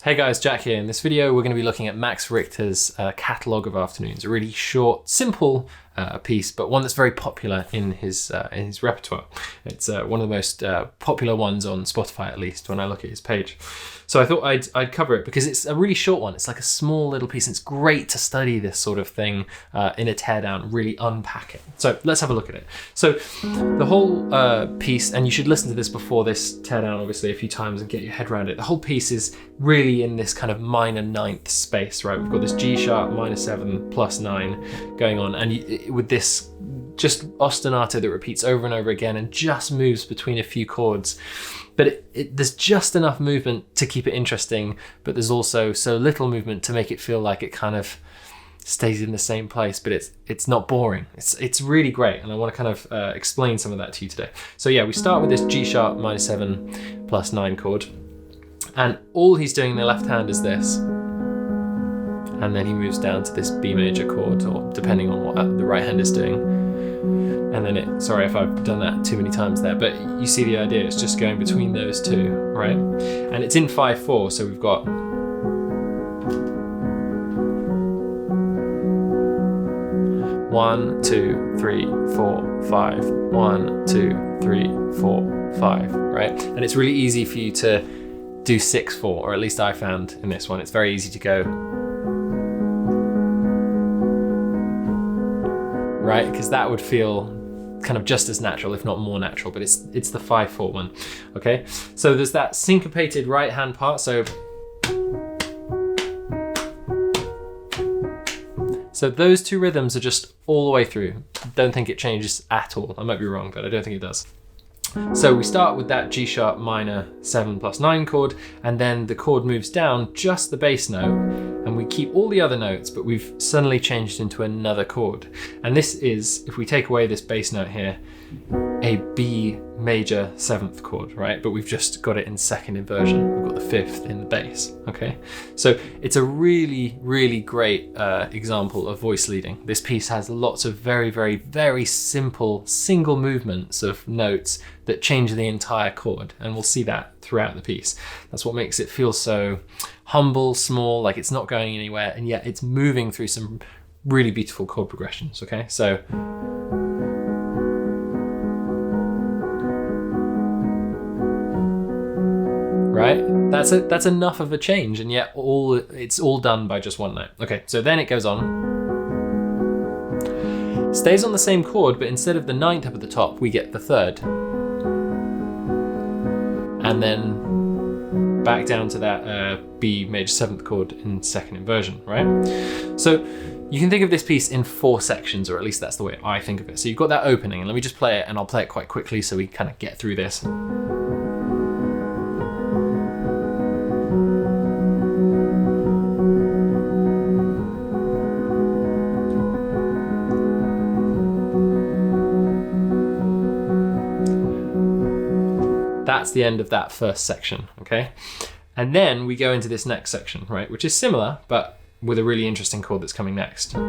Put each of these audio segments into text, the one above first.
Hey guys, Jack here. In this video, we're going to be looking at Max Richter's Catalogue of Afternoons, a really short, simple piece, but one that's very popular in his repertoire. It's one of the most popular ones on Spotify, at least, when I look at his page. So I thought I'd cover it because it's a really short one. It's like a small little piece, and it's great to study this sort of thing in a teardown, really unpack it. So let's have a look at it. So the whole piece, and you should listen to this before this teardown, obviously, a few times and get your head around it. The whole piece is really in this kind of minor ninth space, right? We've got this G sharp minor 7 plus 9 going on, and with this just ostinato that repeats over and over again and just moves between a few chords. But there's just enough movement to keep it interesting, but there's also so little movement to make it feel like it kind of stays in the same place, but it's not boring. It's really great, and I want to kind of explain some of that to you today. So yeah, we start with this G sharp minor 7 plus 9 chord, and all he's doing in the left hand is this, and then he moves down to this B major chord, or depending on what the right hand is doing. And then sorry if I've done that too many times there, but you see the idea, it's just going between those two, right? And it's in 5/4, so we've got one, two, three, four, five, 1, 2, 3, 4, 5, right? And it's really easy for you to do 6/4, or at least I found in this one, it's very easy to go, right? Because that would feel kind of just as natural, if not more natural, but it's the 5/4 one, okay? So there's that syncopated right hand part, so those two rhythms are just all the way through. Don't think it changes at all. I might be wrong, but I don't think it does. So we start with that G sharp minor 7 plus 9 chord, and then the chord moves down just the bass note, and we keep all the other notes, but we've suddenly changed into another chord. And this is, if we take away this bass note here, a B major 7th chord, right? But we've just got it in second inversion. We've got the 5th in the bass, okay? So it's a really, really great example of voice leading. This piece has lots of very, very, very simple single movements of notes that change the entire chord, and we'll see that throughout the piece. That's what makes it feel so humble, small, like it's not going anywhere, and yet it's moving through some really beautiful chord progressions, okay? So right? That's enough of a change, and yet it's all done by just one note. Okay, so then it goes on. Stays on the same chord, but instead of the 9th up at the top, we get the 3rd. And then back down to that B major 7th chord in second inversion, right? So you can think of this piece in 4 sections, or at least that's the way I think of it. So you've got that opening, and let me just play it, and I'll play it quite quickly so we kind of get through this. That's the end of that first section, okay? And then we go into this next section, right? Which is similar, but with a really interesting chord that's coming next. Ooh,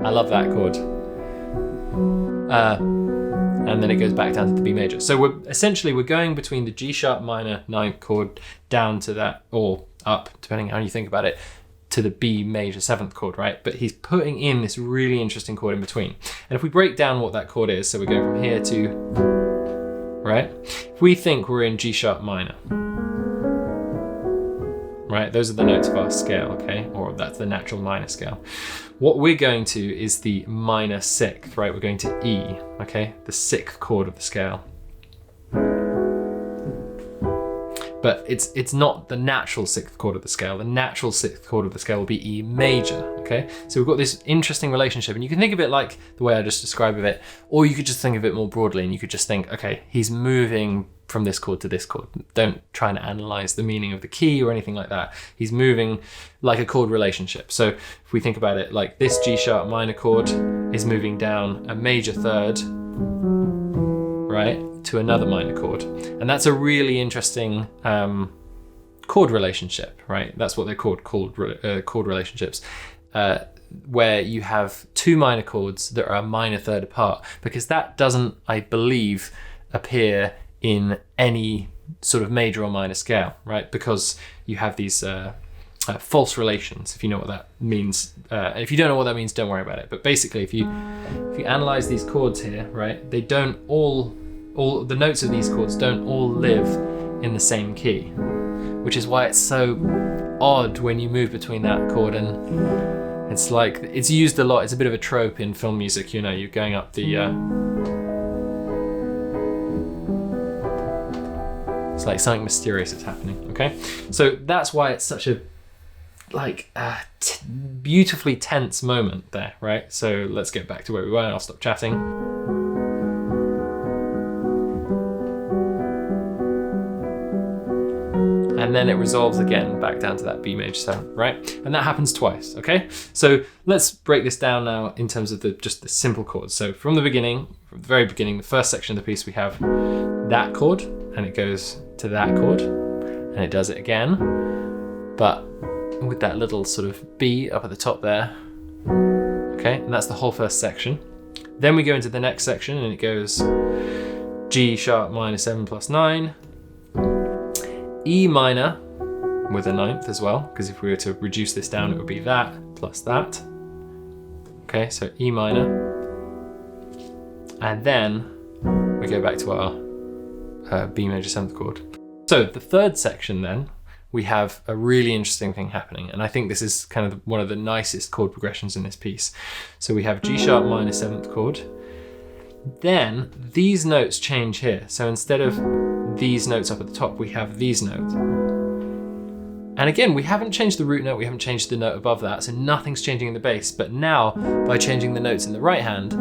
I love that chord. And then it goes back down to the B major. So we're going between the G sharp minor 9th chord down to that, or up, depending how you think about it, to the B major 7th chord, right? But he's putting in this really interesting chord in between. And if we break down what that chord is, so we're going from here to, right? If we think we're in G sharp minor, right? Those are the notes of our scale, okay? Or that's the natural minor scale. What we're going to is the minor 6th, right? We're going to E, okay? The 6th chord of the scale. But it's not the natural 6th chord of the scale. The natural 6th chord of the scale will be E major, okay? So we've got this interesting relationship, and you can think of it like the way I just described it, or you could just think of it more broadly, and you could just think, okay, he's moving from this chord to this chord. Don't try and analyze the meaning of the key or anything like that. He's moving like a chord relationship. So if we think about it like this G sharp minor chord is moving down a major 3rd, right, to another minor chord. And that's a really interesting chord relationship, right? That's what they're called, chord relationships, where you have 2 minor chords that are a minor 3rd apart, because that doesn't, I believe, appear in any sort of major or minor scale, right? Because you have these false relations, if you know what that means. If you don't know what that means, don't worry about it. But basically, if you analyze these chords here, right, they don't all the notes of these chords don't all live in the same key, which is why it's so odd when you move between that chord, and it's like, it's used a lot. It's a bit of a trope in film music, you know, you're going up the it's like something mysterious is happening, okay? So that's why it's such a beautifully tense moment there, right? So let's get back to where we were and I'll stop chatting. And then it resolves again back down to that B major 7, right? And that happens twice, okay? So let's break this down now in terms of just the simple chords. So from the very beginning, the first section of the piece, we have that chord, and it goes to that chord, and it does it again, but with that little sort of B up at the top there, okay? And that's the whole first section. Then we go into the next section, and it goes G sharp minor 7 plus 9, E minor with a ninth as well, because if we were to reduce this down, it would be that plus that. Okay, so E minor. And then we go back to our B major 7th chord. So the third section then, we have a really interesting thing happening. And I think this is kind of one of the nicest chord progressions in this piece. So we have G sharp minor 7th chord. Then these notes change here. So instead of these notes up at the top, we have these notes. And again, we haven't changed the root note, we haven't changed the note above that, so nothing's changing in the bass. But now, by changing the notes in the right hand,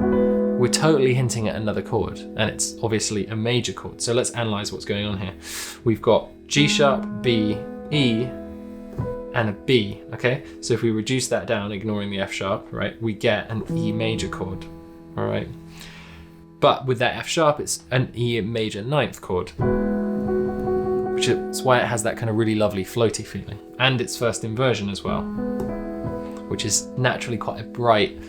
we're totally hinting at another chord, and it's obviously a major chord. So let's analyze what's going on here. We've got G sharp, B, E, and a B, okay? So if we reduce that down, ignoring the F sharp, right, we get an E major chord, all right? But with that F sharp, it's an E major 9th chord, which is why it has that kind of really lovely floaty feeling. And its first inversion as well, which is naturally quite a bright,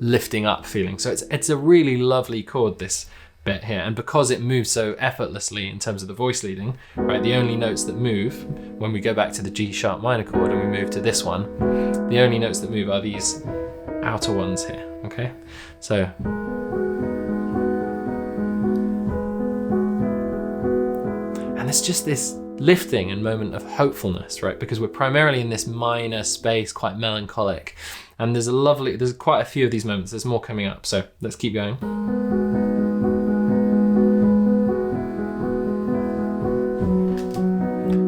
lifting up feeling. So it's a really lovely chord, this bit here. And because it moves so effortlessly in terms of the voice leading, right, the only notes that move, when we go back to the G sharp minor chord and we move to this one, the only notes that move are these outer ones here, okay? So, it's just this lifting and moment of hopefulness, right? Because we're primarily in this minor space, quite melancholic. And there's quite a few of these moments. There's more coming up, so let's keep going.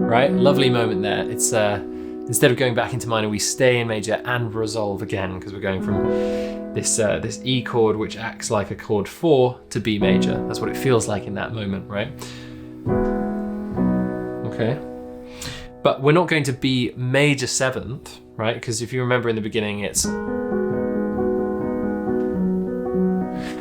Right, lovely moment there. It's instead of going back into minor, we stay in major and resolve again, because we're going from this E chord, which acts like a chord 4, to B major. That's what it feels like in that moment, right? Okay, but we're not going to B major 7th, right? Because if you remember in the beginning, it's...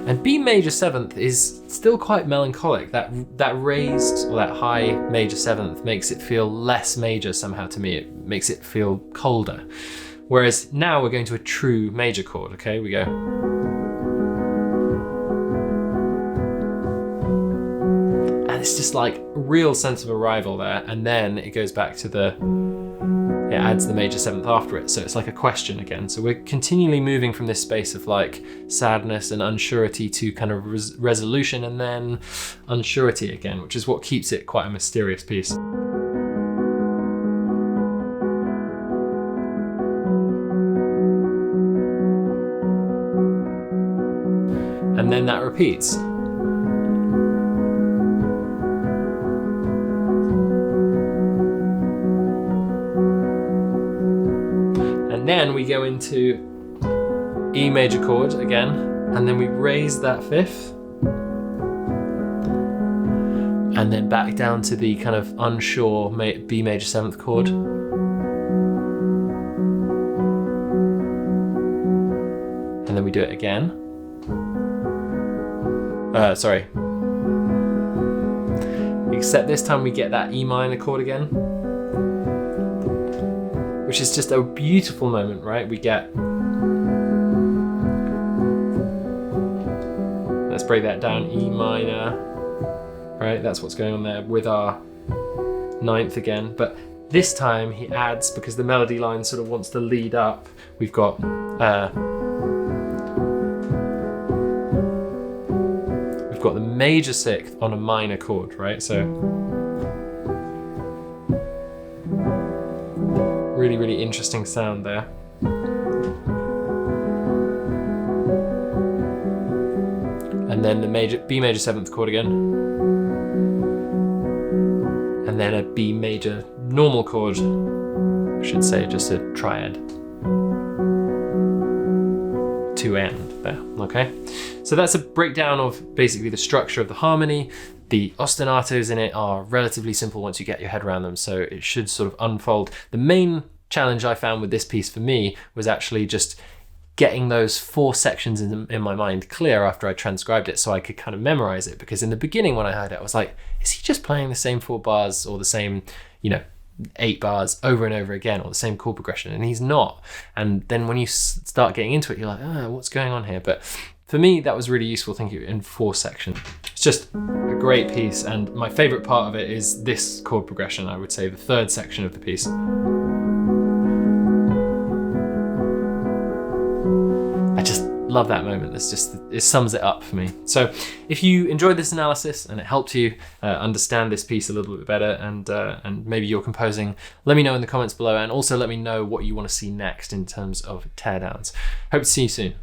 And B major 7th is still quite melancholic. That raised, or that high major 7th makes it feel less major somehow to me. It makes it feel colder. Whereas now we're going to a true major chord, okay? We go... It's just like a real sense of arrival there, and then it goes back to it adds the major 7th after it, so it's like a question again. So we're continually moving from this space of like sadness and unsurety to kind of resolution, and then unsurety again, which is what keeps it quite a mysterious piece. And then that repeats. And then we go into E major chord again, and then we raise that 5th, and then back down to the kind of unsure B major 7th chord. And then we do it again. Sorry. Except this time we get that E minor chord again, which is just a beautiful moment, right? We get... Let's break that down. E minor, right? That's what's going on there with our ninth again. But this time he adds, because the melody line sort of wants to lead up, we've got the major sixth on a minor chord, right? So really, really interesting sound there. And then the B major seventh chord again. And then a B major normal chord, I should say, just a triad. To end there, okay? So that's a breakdown of basically the structure of the harmony. The ostinatos in it are relatively simple once you get your head around them, so it should sort of unfold. The main challenge I found with this piece for me was actually just getting those 4 sections in my mind clear after I transcribed it so I could kind of memorize it, because in the beginning when I heard it, I was like, is he just playing the same 4 bars or the same, 8 bars over and over again, or the same chord progression? And he's not. And then when you start getting into it, you're like, what's going on here? But for me, that was really useful thinking in 4 sections. It's just a great piece, and my favorite part of it is this chord progression, I would say the 3rd section of the piece. I just love that moment. It sums it up for me. So if you enjoyed this analysis and it helped you understand this piece a little bit better, and maybe you're composing, let me know in the comments below, and also let me know what you want to see next in terms of teardowns. Hope to see you soon.